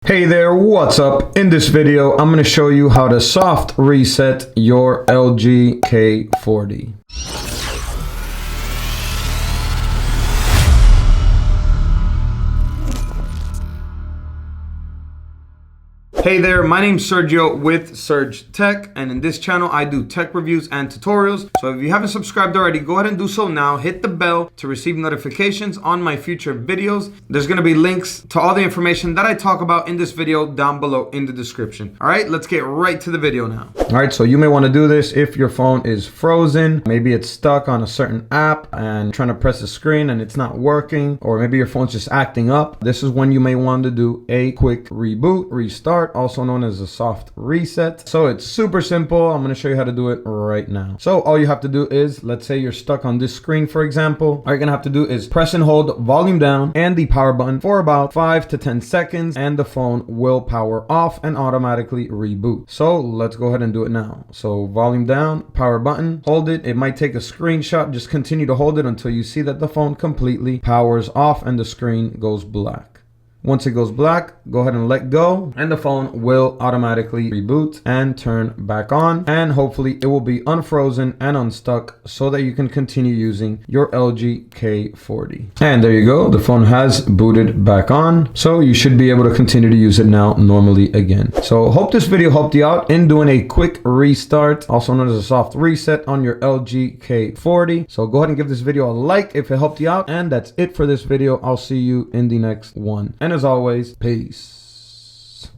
Hey there, what's up? In this video, I'm going to show you how to soft reset your LG K40. Hey there, my name's Sergio with Serge Tech, and in this channel I do tech reviews and tutorials. So if you haven't subscribed already, go ahead and do so now. Hit the bell to receive notifications on my future videos. There's going to be links to all the information that I talk about in this video down below in the description. All right, let's get right to the video now. All right, so you may want to do this if your phone is frozen. Maybe it's stuck on a certain app and trying to press the screen and it's not working, or maybe your phone's just acting up. This is when you may want to do a quick reboot, restart, also known as a soft reset. So it's super simple. I'm going to show you how to do it right now. So all you have to do is, let's say you're stuck on this screen, for example. All you're going to have to do is press and hold volume down and the power button for about 5 to 10 seconds, and the phone will power off and automatically reboot. So let's go ahead and do it now. So volume down, power button, hold it. It might take a screenshot. Just continue to hold it until you see that the phone completely powers off and the screen goes black. Once it goes black, go ahead and let go, and the phone will automatically reboot and turn back on, and hopefully it will be unfrozen and unstuck so that you can continue using your LG K40. And there you go, the phone has booted back on, so you should be able to continue to use it now normally again. So hope this video helped you out in doing a quick restart, also known as a soft reset on your LG K40. So go ahead and give this video a like if it helped you out, and that's it for this video. I'll see you in the next one. And as always, peace.